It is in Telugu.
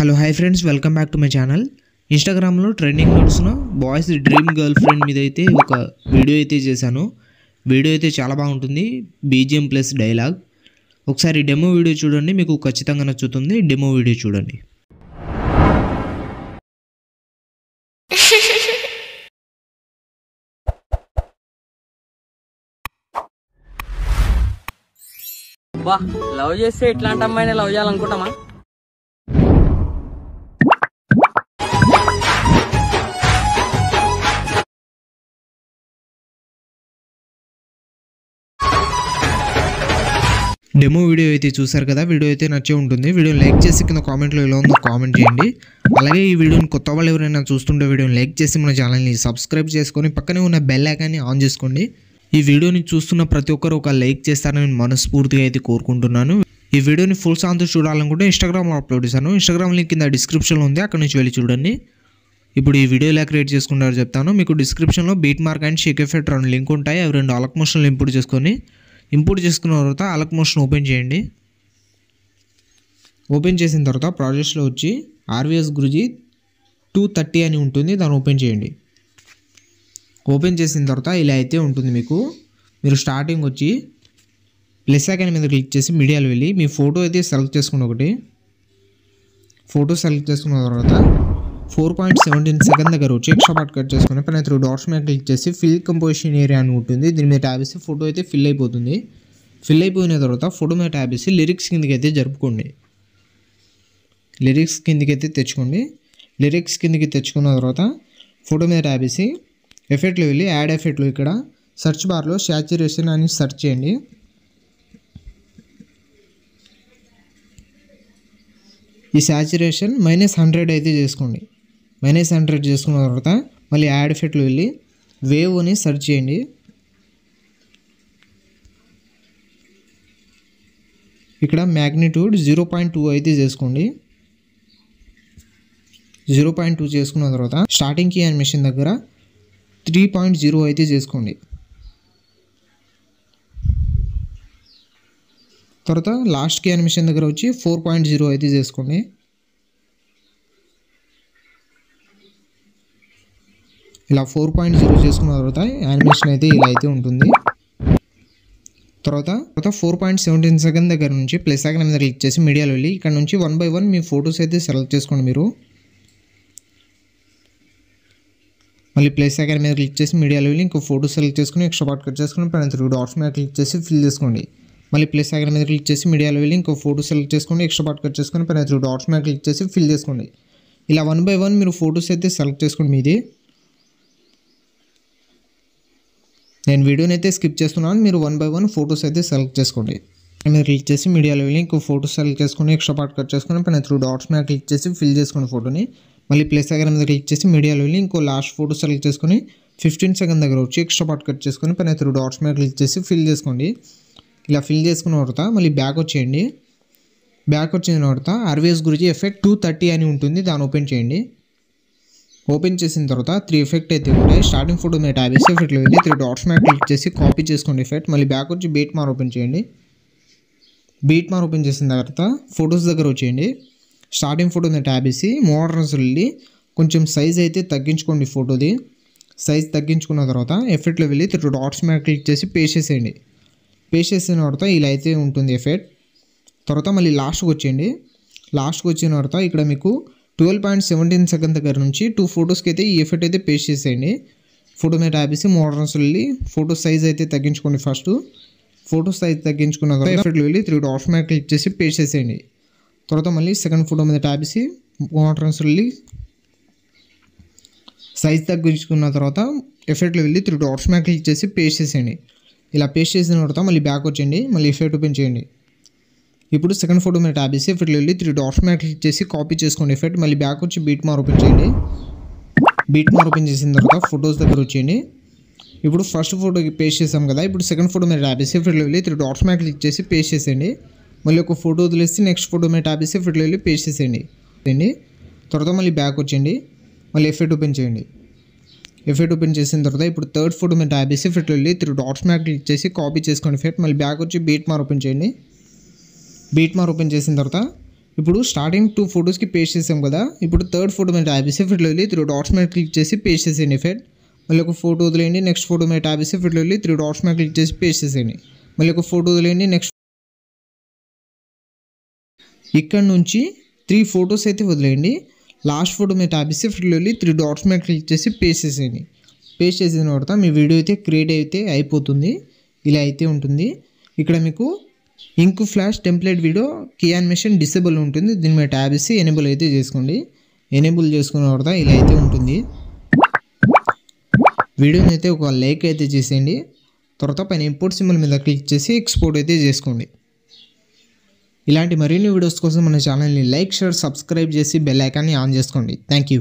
Hello hi friends, welcome back to my channel. ఇన్స్టాగ్రామ్లో ట్రెండింగ్ నడుస్తున్న బాయ్స్ డ్రీమ్ గర్ల్ ఫ్రెండ్ మీద అయితే ఒక వీడియో అయితే చేశాను. వీడియో అయితే చాలా బాగుంటుంది, బీజిఎం ప్లస్ డైలాగ్. ఒకసారి డెమో వీడియో చూడండి, మీకు ఖచ్చితంగా నచ్చుతుంది. డెమో వీడియో చూడండి. బా లవ్ చేస్తే ఇట్లాంటి అమ్మాయిని లవ్ చేయాలనుకుంటామా? డెమో వీడియో అయితే చూసారు కదా, వీడియో అయితే నచ్చే ఉంటుంది. వీడియో లైక్ చేసి కింద కామెంట్లో ఎలా ఉందో కామెంట్ చేయండి. అలాగే ఈ వీడియోని కొత్త వాళ్ళు ఎవరైనా చూస్తుంటే వీడియోని లైక్ చేసి మన ఛానల్ని సబ్స్క్రైబ్ చేసుకొని పక్కనే ఉన్న బెల్ ఐకాన్ని ఆన్ చేసుకోండి. ఈ వీడియోని చూస్తున్న ప్రతి ఒక్కరు ఒక లైక్ చేస్తారని నేను మనస్ఫూర్తిగా అయితే కోరుకుంటున్నాను. ఈ వీడియోని ఫుల్ సాంగ్తో చూడాలనుకుంటే ఇన్స్టాగ్రామ్లో అప్లోడ్ చేశాను. ఇన్స్టాగ్రామ్ లింక్ కింద డిస్క్రిప్షన్లో ఉంది, అక్కడ నుంచి వెళ్ళి చూడండి. ఇప్పుడు ఈ వీడియో ఎలా క్రియేట్ చేసుకుంటారో చెప్తాను. మీకు డిస్క్రిప్షన్లో beat mark and Sheikh effect రెండు లింక్ ఉంటాయి. అవి రెండు అలక్ మోషన్లు ఇంపోర్ట్ చేసుకున్న తర్వాత అలక్ మోషన్ ఓపెన్ చేయండి. ఓపెన్ చేసిన తర్వాత ప్రాజెక్ట్స్లో వచ్చి ఆర్వీఎస్ గురుజీ 230 అని ఉంటుంది, దాన్ని ఓపెన్ చేయండి. ఓపెన్ చేసిన తర్వాత ఇలా అయితే ఉంటుంది. మీరు స్టార్టింగ్ వచ్చి ప్లస్ ఐకాన్ మీద క్లిక్ చేసి మీడియాలో వెళ్ళి మీ ఫోటో అయితే సెలెక్ట్ చేసుకుని ఫోటో సెలెక్ట్ చేసుకున్న తర్వాత 4.17 సెకండ్ దగ్గర వచ్చి ఎక్స్ట్రా పార్ట్ కట్ చేసుకుని పైన 3 డాట్స్ మీద క్లిక్ చేసి ఫిల్ కంపోజిషన్ ఏరియా అని ఉంటుంది. దీని మీద ట్యాబ్ వేసి ఫోటో అయితే ఫిల్ అయిపోతుంది. ఫిల్ అయిపోయిన తర్వాత ఫోటో మీద ట్యాబ్ వేసి లిరిక్స్ కిందకి అయితే జరుపుకోండి. లిరిక్స్ కిందకి అయితే తెచ్చుకోండి. లిరిక్స్ కిందకి తెచ్చుకున్న తర్వాత ఫోటో మీద ట్యాబ్ వేసి ఎఫెక్ట్లో వెళ్ళి యాడ్ ఎఫెక్ట్లో ఇక్కడ సెర్చ్ బార్లో శాచురేషన్ అని సెర్చ్ చేయండి. ఈ శాచురేషన్ -100 అయితే చేసుకోండి. -100 చేసుకున్న తర్వాత మళ్ళీ యాడ్ ఎఫెక్ట్లో వెళ్ళి వేవ్ అని సెర్చ్ చేయండి. ఇక్కడ మ్యాగ్నిట్యూడ్ 0.2 అయితే చేసుకోండి. 0.2 చేసుకున్న తర్వాత స్టార్టింగ్ కీ యానిమేషన్ దగ్గర 3.0 అయితే చేసుకోండి. తర్వాత లాస్ట్ కీ యానిమేషన్ దగ్గర వచ్చి 4.0 అయితే చేసుకోండి. ఇలా 4.0 చేసుకున్న తర్వాత యానిమేషన్ అయితే ఇలా అయితే ఉంటుంది. తర్వాత 4.17 సెకండ్ దగ్గర నుంచి ప్లస్ ఐకాన్ మీద క్లిక్ చేసి మీడియాలో వెళ్ళి ఇక్కడ నుంచి 1 by 1 మీ ఫొటోస్ అయితే సెలెక్ట్ చేసుకోండి. మీరు మళ్ళీ ప్లస్ ఐకాన్ మీద క్లిక్ చేసి మీడియాలో వెళ్ళి ఇంకో ఫోటో సెలెక్ట్ చేసుకుని ఎక్స్ట్రా పార్ట్ కట్ చేసుకుని పైన 3 డాట్స్ మీద క్లిక్ చేసి ఫిల్ చేసుకోండి. మళ్ళీ ప్లస్ ఐకాన్ మీద క్లిక్ చేసి మీడియాలో వెళ్ళి ఇంకో ఫోటో సెలెక్ట్ చేసుకొని ఎక్స్ట్రా పార్ట్ కట్ చేసుకొని పైన 3 డాట్స్ మీద క్లిక్ చేసి ఫిల్ చేసుకోండి. ఇలా 1 by 1 మీరు ఫొటోస్ అయితే సెలెక్ట్ చేసుకోండి. మీది నేను వీడియోని అయితే స్కిప్ చేస్తున్నాను, మీరు 1 by 1 ఫొటోస్ అయితే సెలెక్ట్ చేసుకోండి. మీరు క్లిక్ చేసి మీడియాలో వెళ్ళి ఇంకో ఫోటో సెలెక్ట్ చేసుకొని ఎక్స్ట్రా పార్ట్ కట్ చేసుకొని పైన 3 డాట్స్ మీద క్లిక్ చేసి ఫిల్ చేసుకోండి ఫోటోని. మళ్ళీ ప్లస్ ఐకాన్ మీద క్లిక్ చేసి మీడియాలో వెళ్ళి ఇంకో లాస్ట్ ఫోటో సెలెక్ట్ చేసుకొని 15 సెకండ్ దగ్గర వచ్చి ఎక్స్ట్రా పార్ట్ కట్ చేసుకొని పైన 3 డాట్స్ మీద క్లిక్ చేసి ఫిల్ చేసుకోండి. ఇలా ఫిల్ చేసుకున్న తర్వాత మళ్ళీ బ్యాక్ వచ్చేయండి. బ్యాక్ వచ్చిన తర్వాత ఆర్వీఎస్ గురించి ఎఫెక్ట్ 230 అని ఉంటుంది, దాన్ని ఓపెన్ చేయండి. ఓపెన్ చేసిన తర్వాత 3 ఎఫెక్ట్ అయితే ఉంటాయి. స్టార్టింగ్ ఫోటో మీద ట్యాబ్ వేసి ఎఫెక్ట్లో వెళ్ళి 3 డాట్స్ మీద క్లిక్ చేసి కాపీ చేసుకోండి ఎఫెక్ట్. మళ్ళీ బ్యాక్ వచ్చి బీట్ మార్ ఓపెన్ చేయండి. బీట్ మార్ ఓపెన్ చేసిన తర్వాత ఫొటోస్ దగ్గర వచ్చేయండి. స్టార్టింగ్ ఫోటో మీద ట్యాబ్ వేసి మోడర్న్స్ వెళ్ళి కొంచెం సైజ్ అయితే తగ్గించుకోండి. ఫోటోది సైజ్ తగ్గించుకున్న తర్వాత ఎఫెక్ట్లో వెళ్ళి 3 డాట్స్ మీద క్లిక్ చేసి పేస్ట్ చేసేయండి. పేస్ట్ చేసిన తర్వాత ఇలా అయితే ఉంటుంది ఎఫెక్ట్. తర్వాత మళ్ళీ లాస్ట్కి వచ్చేయండి. లాస్ట్కి వచ్చిన తర్వాత ఇక్కడ మీకు 12.17 సెకండ్ దగ్గర నుంచి 2 ఫొటోస్కి అయితే ఈ ఎఫెక్ట్ అయితే పేస్ట్ చేసేయండి. ఫోటో మీద ట్యాబ్ వేసి మోడర్న్స్ వెళ్ళి ఫోటో సైజ్ అయితే తగ్గించుకోండి. ఫస్ట్ ఫోటో సైజ్ తగ్గించుకున్న తర్వాత ఎఫెక్ట్లో వెళ్ళి 3 డాట్స్ మీద క్లిక్ చేసి పేస్ట్ చేసేయండి. తర్వాత మళ్ళీ సెకండ్ ఫోటో మీద ట్యాబ్ వేసి మోడర్న్స్ వెళ్ళి సైజ్ తగ్గించుకున్న తర్వాత ఎఫెక్ట్లో వెళ్ళి 3 డాట్స్ మీద క్లిక్ చేసి పేస్ట్ చేసేయండి. ఇలా పేస్ట్ చేసిన తర్వాత మళ్ళీ బ్యాక్ వచ్చేయండి. మళ్ళీ ఎఫెక్ట్ ఓపెన్ చేయండి. ఇప్పుడు సెకండ్ ఫోటో మీద ట్యాబ్ వేసి ఎఫెక్ట్లో వెళ్ళి 3 డాట్స్ మీద క్లిక్ చేసి కాపీ చేసుకోండి ఎఫెక్ట్. మళ్ళీ బ్యాక్ వచ్చి బీట్ మార్ ఓపెన్ చేయండి. బీట్ మార్ ఓపెన్ చేసిన తర్వాత ఫొటోస్ దగ్గర వచ్చేయండి. ఇప్పుడు ఫస్ట్ ఫోటోకి పేస్ట్ చేసాం కదా, ఇప్పుడు సెకండ్ ఫోటో మీద ట్యాబ్ వేసి ఎఫెక్ట్లో వెళ్ళి 3 డాట్స్ మీద క్లిక్ చేసి పేస్ట్ చేసేయండి. మళ్ళీ ఒక ఫోటో వదిలేసి నెక్స్ట్ ఫోటో మీద ట్యాబ్ వేసి ఎఫెక్ట్లో వెళ్ళి పేస్ట్ చేసేయండి. తర్వాత మళ్ళీ బ్యాక్ వచ్చేయండి. మళ్ళీ ఎఫెక్ట్ ఓపెన్ చేయండి. ఎఫెక్ట్ ఓపెన్ చేసిన తర్వాత ఇప్పుడు థర్డ్ ఫోటో మీద ట్యాబ్ వేసి ఎఫెక్ట్లో వెళ్ళి 3 డాట్స్ మీద క్లిక్ చేసి కాపీ చేసుకోండి ఎఫెక్ట్. మళ్ళీ బ్యాక్ వచ్చి బీట్ మార్ ఓపెన్ చేయండి. బీట్ మార్ ఓపెన్ చేసిన తర్వాత ఇప్పుడు స్టార్టింగ్ 2 ఫొటోస్కి పేస్ట్ చేసాం కదా, ఇప్పుడు థర్డ్ ఫోటో మీద ట్యాప్ చేసి ఫిట్లో వెళ్ళి 3 డాట్స్ మీద క్లిక్ చేసి పేస్ట్ చేసేయండి ఎఫెక్ట్. మళ్ళీ ఒక ఫోటో వదిలేయండి, నెక్స్ట్ ఫోటో మీద ట్యాప్ చేసి ఫిట్లో వెళ్ళి 3 డాట్స్ మీద క్లిక్ చేసి పేస్ట్ చేసేయండి. మళ్ళీ ఒక ఫోటో వదిలేయండి, నెక్స్ట్ ఇక్కడ నుంచి 3 ఫొటోస్ అయితే వదిలేయండి. లాస్ట్ ఫోటో మీద ట్యాప్ చేసి ఫిట్లో వెళ్ళి 3 డాట్స్ మీద క్లిక్ చేసి పేస్ట్ చేసేయండి. పేస్ట్ చేసిన తర్వాత మీ వీడియో అయితే క్రియేట్ అయితే అయిపోతుంది. ఇలా అయితే ఉంటుంది. ఇక్కడ మీకు ink flash template video key animation disable ఉంటుంది. దీని మీద ట్యాబ్ చేసి ఎనేబుల్ అయితే చేసుకోండి. ఎనేబుల్ చేసుకున్న తర్వాత ఇలా అయితే ఉంటుంది. వీడియోని అయితే ఒక లైక్ అయితే చేసేయండి. తర్వాత పైన ఇంపోర్ట్ సింబల్ మీద క్లిక్ చేసి ఎక్స్పోర్ట్ అయితే చేసుకోండి. ఇలాంటి మరిన్ని వీడియోస్ కోసం మన ఛానల్ని లైక్, షేర్, సబ్స్క్రైబ్ చేసి బెల్ ఐకాన్ని ఆన్ చేసుకోండి. Thank you.